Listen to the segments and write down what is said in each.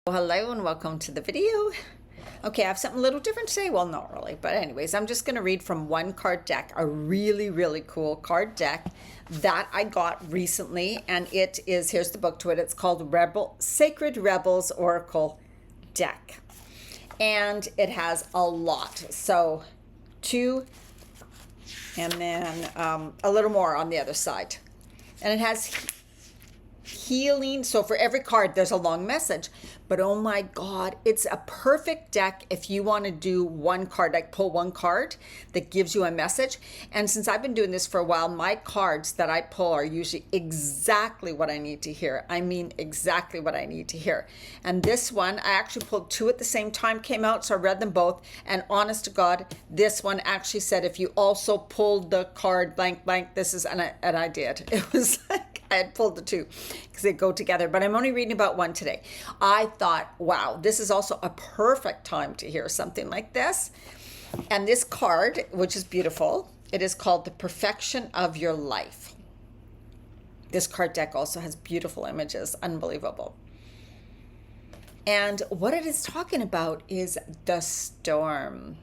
Hello and welcome to the video. Okay, I have something a little different today. Well, not really, but anyways, I'm just going to read from one card deck, a really cool card deck that I got recently, and it is, here's the book to it. It's called Sacred Rebels Oracle Deck, and it has a lot. So two, and then a little more on the other side, and it has healing. So for every card there's a long message, but oh my god, it's a perfect deck if you want to do one card, like pull one card that gives you a message. And since I've been doing this for a while, my cards that I pull are usually exactly what I need to hear. I mean exactly what I need to hear. And this one, I actually pulled two at the same time, came out, so I read them both, and honest to god, this one actually said if you also pulled the card blank blank, this is, and I did. It was like I had pulled the two because they go together, but I'm only reading about one today. I thought, wow, this is also a perfect time to hear something like this. And this card, which is beautiful, it is called The Perfection of Your Life. This card deck also has beautiful images, unbelievable. And what it is talking about is the storm,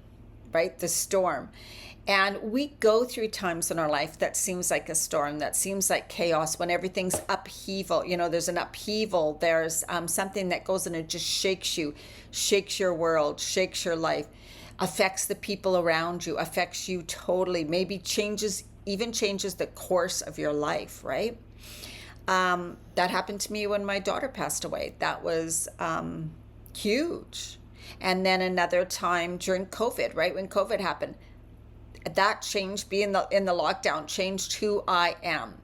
right? The storm. And we go through times in our life that seems like a storm, that seems like chaos, when everything's upheaval. You know, there's an upheaval, there's something that goes in and just shakes you, shakes your world, shakes your life, affects the people around you, affects you totally, maybe changes the course of your life, right? That happened to me when my daughter passed away. That was huge. And then another time during COVID, right? When COVID happened, that changed, being in the lockdown, changed who I am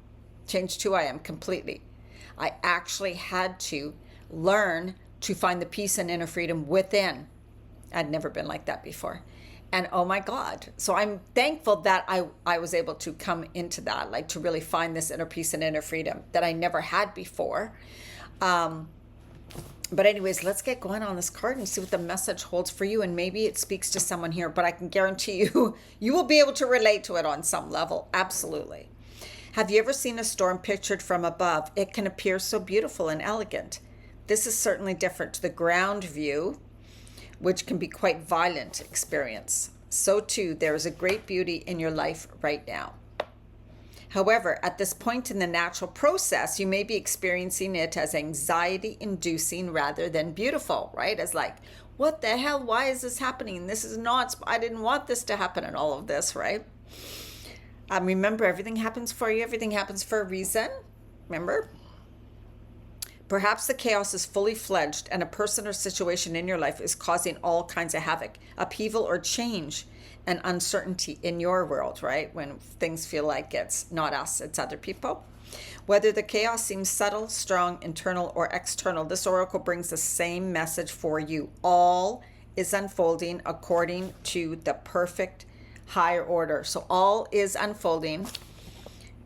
completely. I actually had to learn to find the peace and inner freedom within. I'd never been like that before. And oh my God. So I'm thankful that I was able to come into that, like to really find this inner peace and inner freedom that I never had before. But anyways, let's get going on this card and see what the message holds for you. And maybe it speaks to someone here, but I can guarantee you, you will be able to relate to it on some level. Absolutely. Have you ever seen a storm pictured from above? It can appear so beautiful and elegant. This is certainly different to the ground view, which can be quite violent experience. So too, there is a great beauty in your life right now. However, at this point in the natural process, you may be experiencing it as anxiety-inducing rather than beautiful, right? As like, what the hell? Why is this happening? This is not, I didn't want this to happen, and all of this, right? Remember, everything happens for you. Everything happens for a reason. Remember? Perhaps the chaos is fully fledged and a person or situation in your life is causing all kinds of havoc, upheaval, or change and uncertainty in your world, right? When things feel like it's not us, it's other people. Whether the chaos seems subtle, strong, internal, or external, this oracle brings the same message for you. All is unfolding according to the perfect higher order. So all is unfolding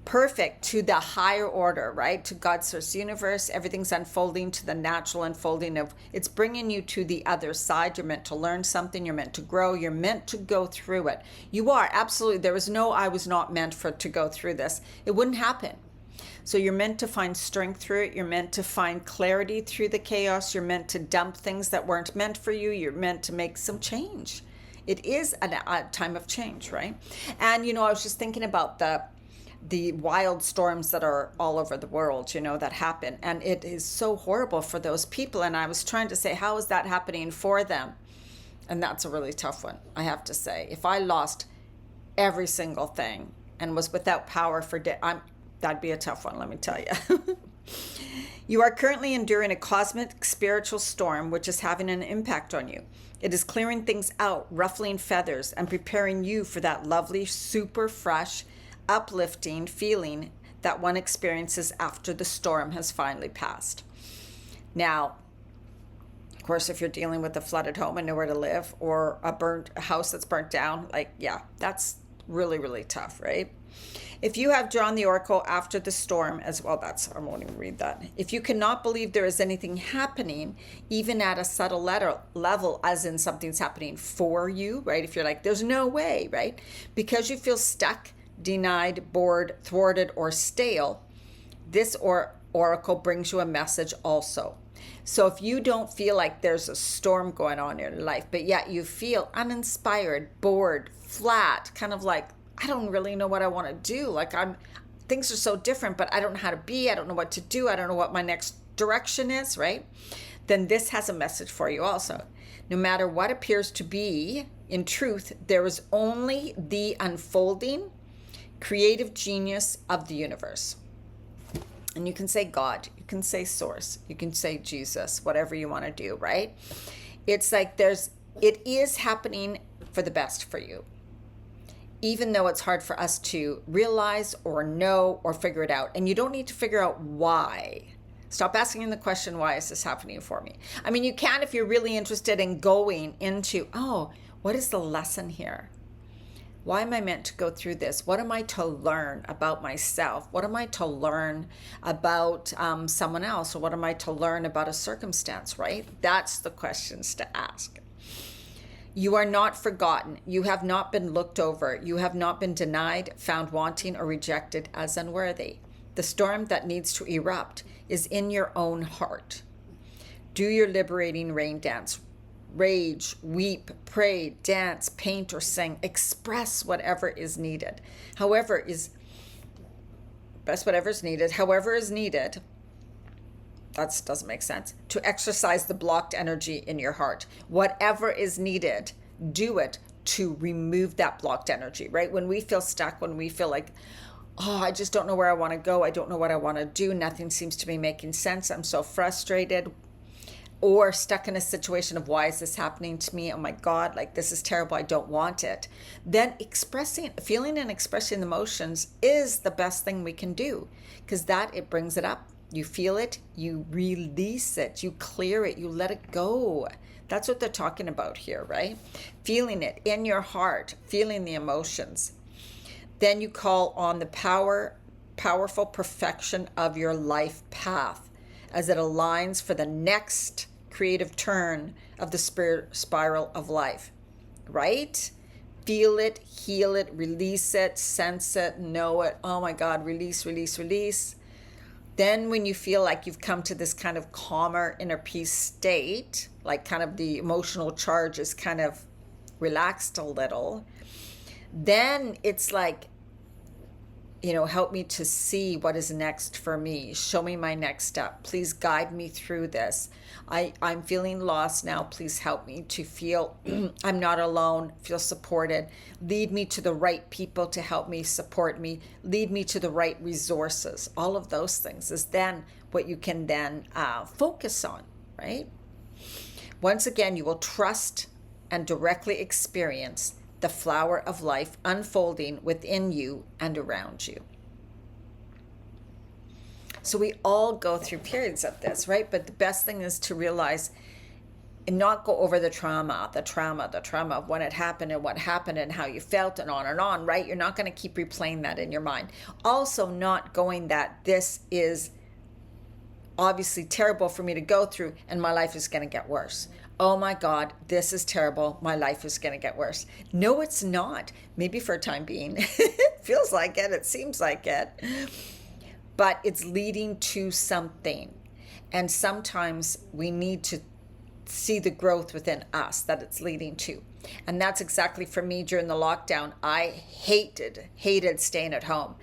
perfect to the higher order, right? To God's source universe, everything's unfolding to the natural unfolding of, it's bringing you to the other side. You're meant to learn something. You're meant to grow. You're meant to go through it. You are, absolutely. There is no, I was not meant to go through this. It wouldn't happen. So you're meant to find strength through it. You're meant to find clarity through the chaos. You're meant to dump things that weren't meant for you. You're meant to make some change. It is a time of change, right? And, you know, I was just thinking about the wild storms that are all over the world, you know, that happen. And it is so horrible for those people. And I was trying to say, how is that happening for them? And that's a really tough one, I have to say. If I lost every single thing and was without power for that'd be a tough one, let me tell you. You are currently enduring a cosmic spiritual storm, which is having an impact on you. It is clearing things out, ruffling feathers, and preparing you for that lovely, super fresh, uplifting feeling that one experiences after the storm has finally passed. Now, of course, if you're dealing with a flooded home and nowhere to live, or a house that's burnt down, like, yeah, that's really tough, right? If you have drawn the oracle after the storm as well, I won't even read that. If you cannot believe there is anything happening, even at a subtle level, as in something's happening for you, right? If you're like, there's no way, right? Because you feel stuck, denied, bored, thwarted, or stale, this oracle brings you a message also. So if you don't feel like there's a storm going on in your life, but yet you feel uninspired, bored, flat, kind of like, I don't really know what I want to do. Like things are so different, but I don't know how to be. I don't know what to do. I don't know what my next direction is, right? Then this has a message for you also. No matter what appears to be, in truth, there is only the unfolding creative genius of the universe. And you can say God, you can say source, you can say Jesus, whatever you want to do, right? It's like it is happening for the best for you, even though it's hard for us to realize or know or figure it out. And you don't need to figure out why. Stop asking the question, why is this happening for me? I mean, you can if you're really interested in going into, oh, what is the lesson here? Why am I meant to go through this? What am I to learn about myself? What am I to learn about someone else? Or what am I to learn about a circumstance, right? That's the questions to ask. You are not forgotten. You have not been looked over. You have not been denied, found wanting, or rejected as unworthy. The storm that needs to erupt is in your own heart. Do your liberating rain dance. Rage, weep, pray, dance, paint, or sing. Express whatever is needed. However is needed. That doesn't make sense. To exercise the blocked energy in your heart. Whatever is needed, do it to remove that blocked energy, right? When we feel stuck, when we feel like, oh, I just don't know where I want to go. I don't know what I want to do. Nothing seems to be making sense. I'm so frustrated. Or stuck in a situation of, why is this happening to me? Oh my God, like this is terrible. I don't want it. Then feeling and expressing the emotions is the best thing we can do, because it brings it up. You feel it, you release it, you clear it, you let it go. That's what they're talking about here, right? Feeling it in your heart, feeling the emotions. Then you call on the powerful perfection of your life path as it aligns for the next creative turn of the spiral of life, right? Feel it, heal it, release it, sense it, know it. Oh my God, release, release, release. Then when you feel like you've come to this kind of calmer inner peace state, like kind of the emotional charge is kind of relaxed a little, then it's like, help me to see what is next for me. Show me my next step. Please guide me through this. I'm feeling lost now. Please help me to feel I'm not alone, feel supported. Lead me to the right people to help me, support me. Lead me to the right resources. All of those things is then what you can then focus on, right? Once again, you will trust and directly experience the flower of life unfolding within you and around you. So we all go through periods of this, right? But the best thing is to realize and not go over the trauma of when it happened and how you felt and on, right? You're not going to keep replaying that in your mind. Also not going that this is obviously terrible for me to go through and my life is going to get worse. Oh my God, this is terrible. My life is going to get worse. No, it's not. Maybe for a time being. It feels like it. It seems like it. But it's leading to something. And sometimes we need to see the growth within us that it's leading to. And that's exactly for me during the lockdown. I hated staying at home.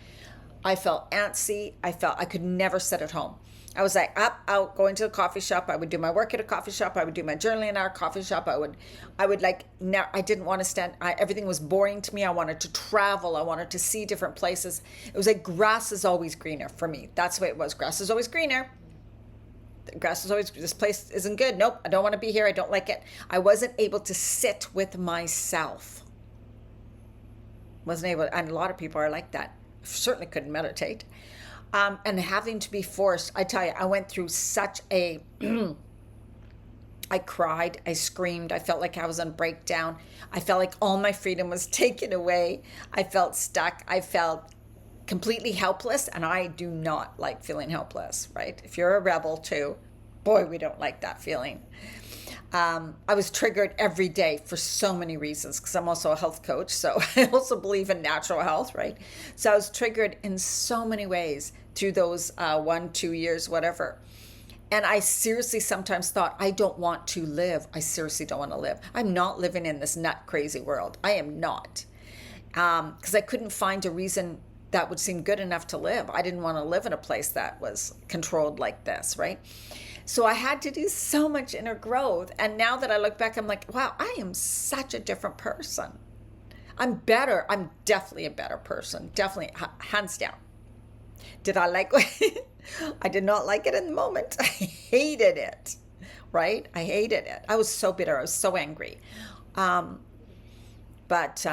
I felt antsy. I could never sit at home. I was like out, going to the coffee shop. I would do my work at a coffee shop. I would do my journaling at our coffee shop. I didn't want to stand. Everything was boring to me. I wanted to travel. I wanted to see different places. It was like grass is always greener for me. That's the way it was. Grass is always greener. This place isn't good. Nope, I don't want to be here. I don't like it. I wasn't able to sit with myself. And a lot of people are like that. Certainly couldn't meditate. And having to be forced, I tell you, I went through such a, I cried, I screamed, I felt like I was on breakdown. I felt like all my freedom was taken away. I felt stuck. I felt completely helpless, and I do not like feeling helpless, right? If you're a rebel too, boy, we don't like that feeling. I was triggered every day for so many reasons, because I'm also a health coach, so I also believe in natural health, right? So I was triggered in so many ways through those 1-2 years, whatever. And I seriously sometimes thought, I don't want to live. I seriously don't want to live. I'm not living in this nut crazy world. I am not. Because I couldn't find a reason that would seem good enough to live. I didn't want to live in a place that was controlled like this, right? So I had to do so much inner growth. And now that I look back, I'm like, wow, I am such a different person. I'm better. I'm definitely a better person. Definitely, hands down. Did I like it? I did not like it in the moment. I hated it, right? I hated it. I was so bitter. I was so angry. But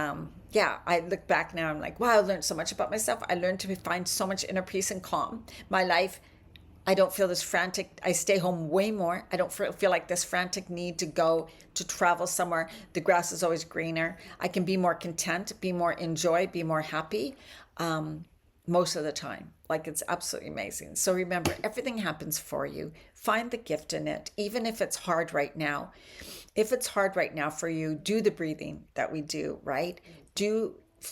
yeah, I look back now. I'm like, wow, I learned so much about myself. I learned to find so much inner peace and calm. My life, I don't feel this frantic. I stay home way more. I don't feel like this frantic need to go to travel somewhere. The grass is always greener. I can be more content, be more enjoy, be more happy most of the time. Like, it's absolutely amazing. So remember, everything happens for you. Find the gift in it, even if it's hard right now. If it's hard right now for you, do the breathing that we do, right?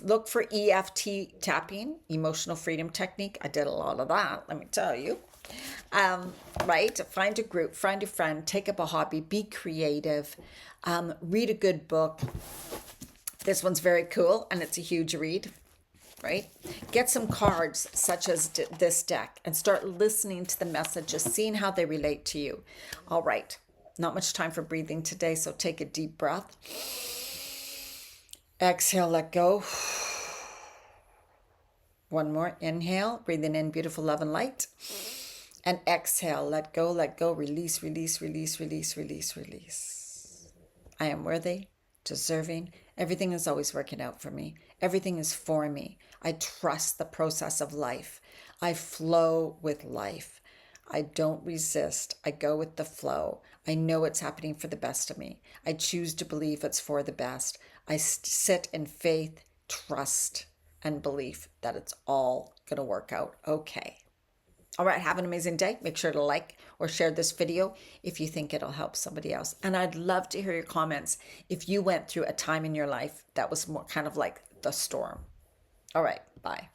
Look for EFT tapping, emotional freedom technique. I did a lot of that, let me tell you. Right? Find a group, find a friend, take up a hobby, be creative, read a good book. This one's very cool and it's a huge read, right? Get some cards such as this deck and start listening to the messages, seeing how they relate to you. All right. Not much time for breathing today, so take a deep breath. Exhale, let go. One more. Inhale, breathing in beautiful love and light. And exhale, let go, release, release, release, release, release, release. I am worthy, deserving. Everything is always working out for me. Everything is for me. I trust the process of life. I flow with life. I don't resist. I go with the flow. I know it's happening for the best of me. I choose to believe it's for the best. I sit in faith, trust, and belief that it's all going to work out okay. All right, have an amazing day. Make sure to like or share this video if you think it'll help somebody else. And I'd love to hear your comments if you went through a time in your life that was more kind of like the storm. All right, bye.